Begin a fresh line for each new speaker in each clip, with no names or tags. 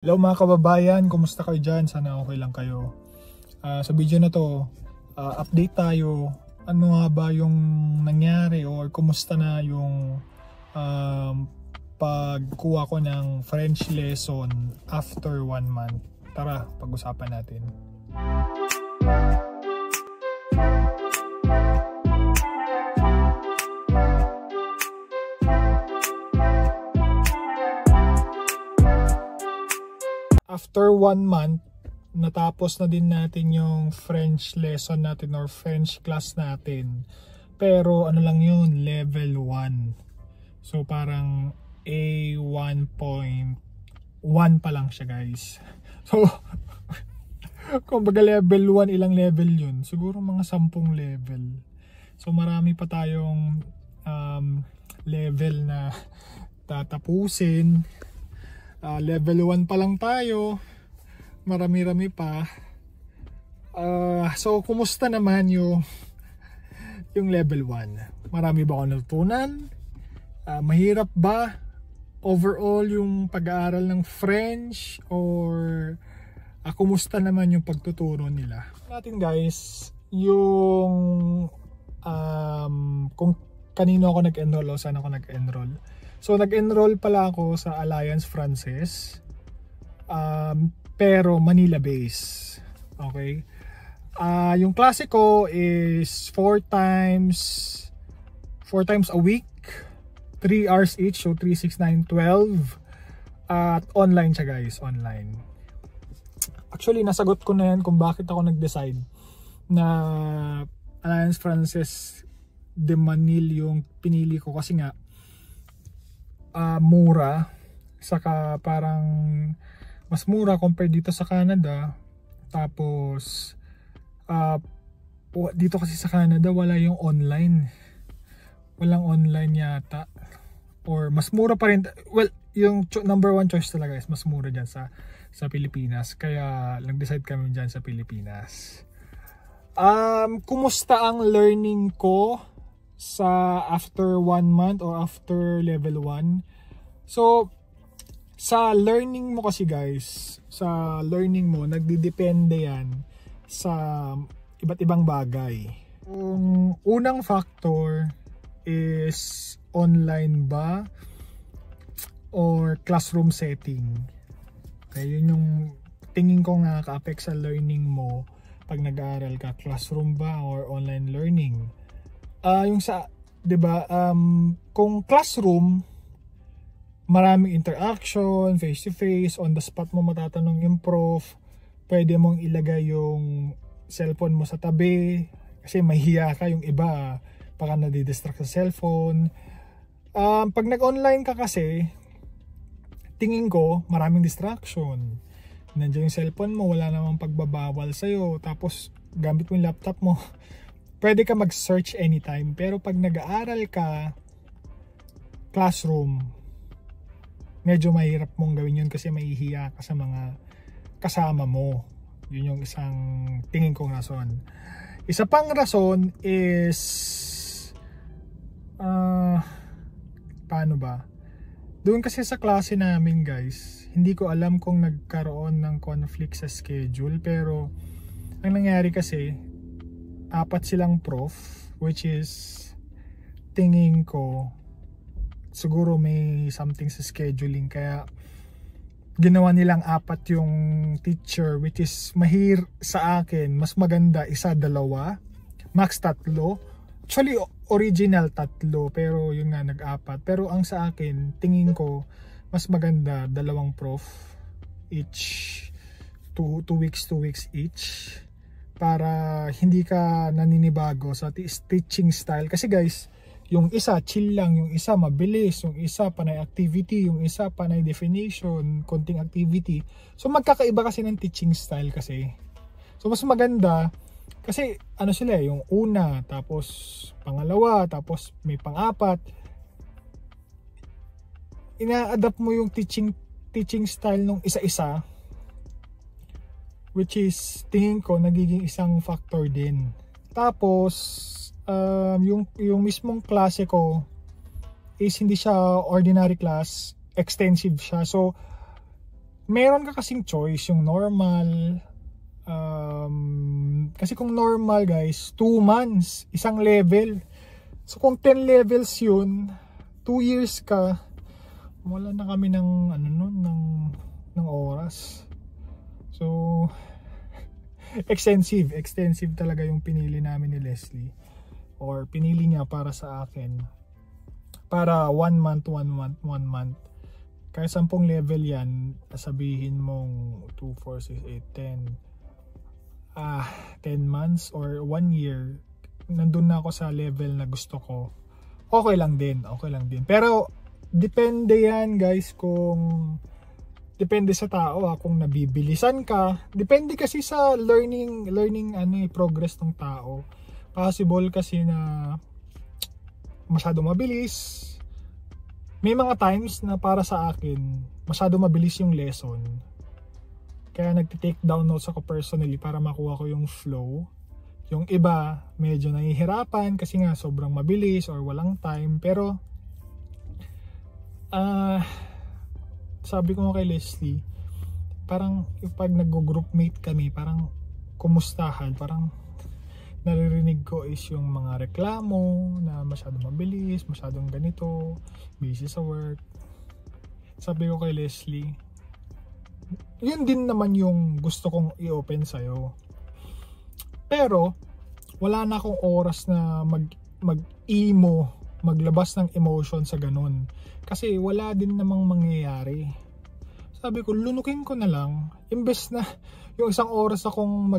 Hello mga kababayan, kumusta kayo dyan? Sana okay lang kayo. Sa video na to, update tayo. Ano nga ba yung nangyari or kumusta na yung pagkuha ko ng French lesson after 1 month. Tara, pag-usapan natin. After 1 month, natapos na din natin yung French lesson natin or French class natin. Pero ano lang yun, level 1. So parang A1.1 pa lang siya guys. So kumbaga level 1, ilang level yun? Siguro mga 10 level. So marami pa tayong level na tatapusin. Level 1 pa lang tayo, marami-rami pa. So kumusta naman yung level 1? Marami ba ako natutunan? Mahirap ba overall yung pag-aaral ng French? Or kumusta naman yung pagtuturo nila? Natin guys, yung kung kanino ako nag-enroll o saan ako nag-enroll. So nag-enroll pala ako sa Alliance Francaise, pero Manila base. Okay. Yung klase ko is 4 times a week, 3 hours each, so 3, 6, 9, 12. At online siya guys, online. Actually nasagot ko na yan kung bakit ako nag-decide na Alliance Francaise de Manila yung pinili ko, kasi nga mura, saka parang mas mura compared dito sa Canada. Tapos dito kasi sa Canada wala yung online, walang online yata, or mas mura pa rin. Well, yung number 1 choice talaga is mas mura dyan sa Pilipinas, kaya nag-decide kami dyan sa Pilipinas. Kumusta ang learning ko sa after 1 month or after level 1? So sa learning mo kasi guys, sa learning mo nagdidepende yan sa iba't ibang bagay. Yung unang factor is online ba or classroom setting. Okay, yun yung tingin ko nga ka-affect sa learning mo pag nag-aaral ka, classroom ba or online learning. Yung sa, 'di ba, kung classroom, maraming interaction, face to face, on the spot mo matatanong yung prof, pwede mong ilagay yung cellphone mo sa tabi kasi mahihiya ka, yung iba baka nadidistract sa cellphone. Pag nag-online ka kasi, tingin ko maraming distraction. Nandiyan yung cellphone mo, wala namang pagbabawal sa'yo, tapos gamit mo yung laptop mo. Pwede ka mag-search anytime. Pero pag nag-aaral ka, classroom, medyo mahirap mong gawin yun kasi mahihiya ka sa mga kasama mo. Yun yung isang tingin kong rason. Isa pang rason is paano ba? Doon kasi sa klase namin guys, hindi ko alam kung nagkaroon ng conflict sa schedule, pero ang nangyari kasi 4 silang prof, which is tingin ko siguro may something sa scheduling, kaya ginawa nilang 4 yung teacher, which is sa akin mas maganda 1, 2, max 3. Actually original 3, pero yun nga nag-4. Pero ang sa akin, tingin ko mas maganda 2 prof each, 2 weeks each, para hindi ka naninibago sa teaching style. Kasi guys, yung isa chill lang, yung isa mabilis, yung isa panay activity, yung isa panay definition, konting activity. So magkakaiba kasi ng teaching style kasi. So mas maganda kasi ano sila, yung una, tapos pangalawa, tapos may pang-4. Ina-adapt mo yung teaching style nung isa-isa, which is tingin ko nagiging isang factor din. Tapos yung mismong klase ko is hindi siya ordinary class, extensive siya. So meron ka kasing choice, yung normal. Kasi kung normal guys, 2 months, isang level. So kung 10 levels yun, 2 years ka, wala na kami ng ano nun, ng oras. So extensive talaga yung pinili namin ni Leslie, or pinili niya para sa akin, para 1 month. Kaya 10 level yan, sabihin mong 2, 4, 6, 8, 10 10 months or 1 year, nandun na ako sa level na gusto ko. Okay lang din. Pero depende yan guys, depende sa tao kung nabibilisan ka. Depende kasi sa learning progress ng tao. Possible kasi na masyado mabilis. May mga times na para sa akin masyado mabilis yung lesson. Kaya nagti-take down notes ako personally para makuha ko yung flow. Yung iba medyo nahihirapan kasi nga sobrang mabilis or walang time. Pero sabi ko kay Leslie, parang pag nag-groupmate kami, parang kumustahan, parang naririnig ko is yung mga reklamo na masyadong mabilis, masyadong ganito, busy sa work. Sabi ko kay Leslie, yun din naman yung gusto kong i-open sa'yo. Pero wala na akong oras na mag-emo, maglabas ng emotion sa ganun. Kasi wala din namang mangyayari. Sabi ko, lunukin ko na lang. Imbes na yung 1 oras akong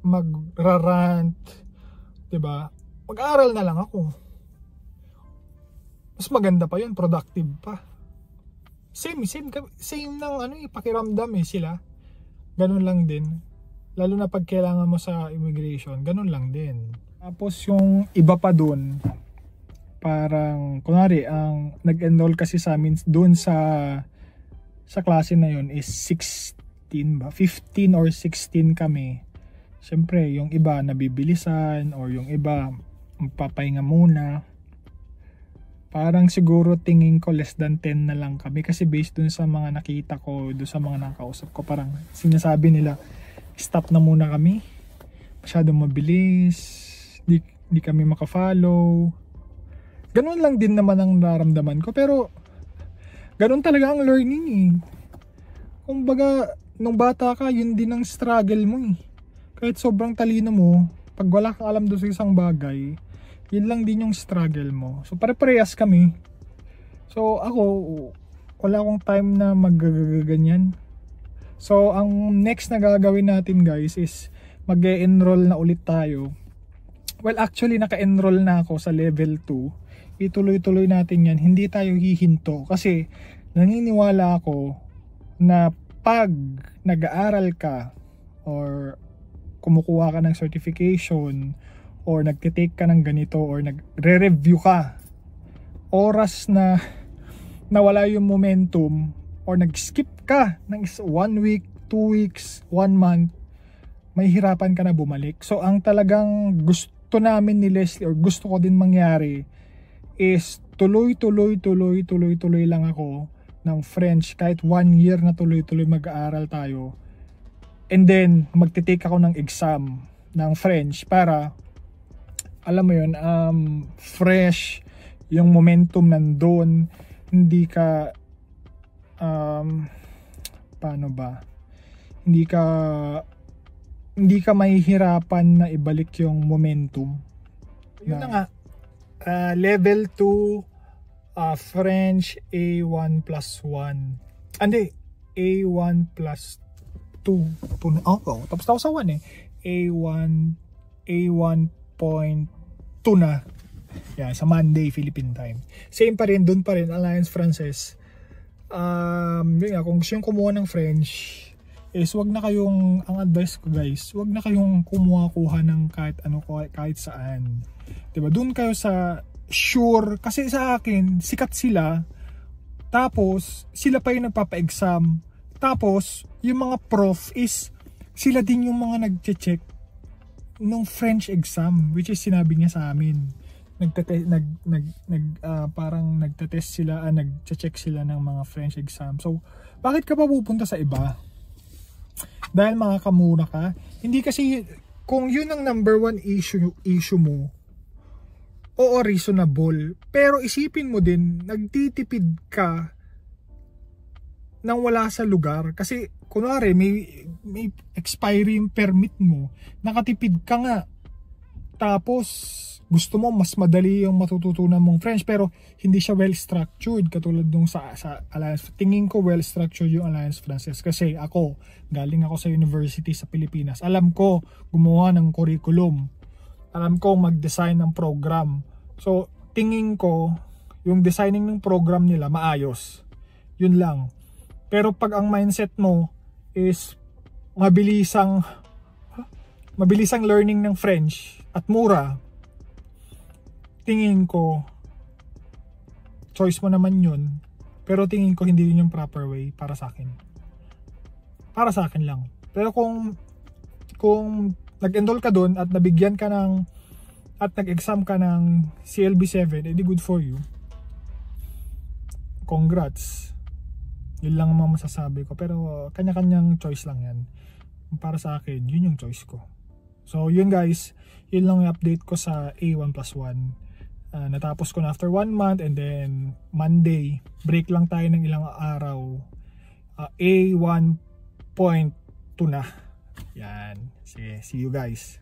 magrarant, diba? Mag-aaral na lang ako. Mas maganda pa yun, productive pa. Same ng pakiramdam sila. Ganun lang din. Lalo na pag kailangan mo sa immigration, ganun lang din. Tapos yung iba pa dun, parang kunwari ang nag-enroll kasi sa amin dun sa klase na yun is 16 ba? 15 or 16 kami. Siyempre, yung iba nabibilisan or yung iba magpapahinga muna. Parang siguro tingin ko less than 10 na lang kami kasi based dun sa mga nakita ko, dun sa mga nakausap ko, parang sinasabi nila stop na muna kami. Masyadong mabilis, di kami makafollow. Ganun lang din naman ang nararamdaman ko, pero ganun talaga ang learning Kumbaga, nung bata ka, yun din ang struggle mo Kahit sobrang talino mo, pag wala kang alam doon sa isang bagay, yun lang din yung struggle mo. So pare-parehas kami. So ako, wala akong time na magagaganyan. So ang next na gagawin natin guys is mag-e-enroll na ulit tayo. Well actually naka-enroll na ako sa level 2. Ituloy-tuloy natin yan. Hindi tayo hihinto kasi naniniwala ako na pag nag-aaral ka or kumukuha ka ng certification or nagtitake ka ng ganito or nagre-review ka, oras na nawala yung momentum or nag-skip ka ng 1 week, 2 weeks, 1 month, may hirapan ka na bumalik. So ang talagang gusto namin ni Leslie or gusto ko din mangyari is tuloy lang ako ng French kahit 1 year na tuloy mag-aaral tayo. And then magte-take ako ng exam ng French para alam mo yun, fresh yung momentum nandun, hindi ka paano ba, hindi ka mahihirapan na ibalik yung momentum. Yun na nga, level 2 French A1+1 hindi, A1+2 tapos ako sa 1 A1.2 na yan, sa Monday Philippine time. Same pa rin, dun pa rin Alliance Francaise. Yun nga, kung gusto yung kumuha ng French is wag na kayong, ang advice ko guys, wag na kayong kumuha ng kahit saan, diba? Dun kayo sa sure, kasi sa akin sikat sila, tapos sila pa yung nagpapa-exam, tapos yung mga prof is sila din yung mga nagche-check nung French exam, which is sinabi niya sa amin. Parang nagte-test sila, nagche-check sila ng mga French exam. So Bakit ka pa pupunta sa iba? Dahil makakamura ka? Hindi kasi, kung yun ang number one issue mo, oo, reasonable. Pero isipin mo din, nagtitipid ka nang wala sa lugar. Kasi, kunwari, may expiry yung permit mo. Nakatipid ka nga. Tapos, gusto mo mas madali yung matututunan mong French, pero hindi siya well-structured katulad nung sa Alliance. Tingin ko well-structured yung Alliance Francaise kasi ako, galing ako sa university sa Pilipinas. Alam ko gumawa ng curriculum. Alam ko mag-design ng program. So, tingin ko yung designing ng program nila maayos. Yun lang. Pero pag ang mindset mo is mabilisang learning ng French at mura, tingin ko choice mo naman yun, pero tingin ko hindi yun yung proper way para sa akin. Para sa akin lang. Pero kung nag-enroll ka dun at nabigyan ka ng at nag-exam ka ng CLB7, edi good for you. Congrats. Yun lang ang masasabi ko, pero kanya-kanyang choice lang yan. Para sa akin, yun yung choice ko. So yun guys, yun lang yung update ko sa A1+1. Natapos ko na after 1 month, and then Monday, break lang tayo ng ilang araw. A1.2 na. Yan. Sige, see you guys.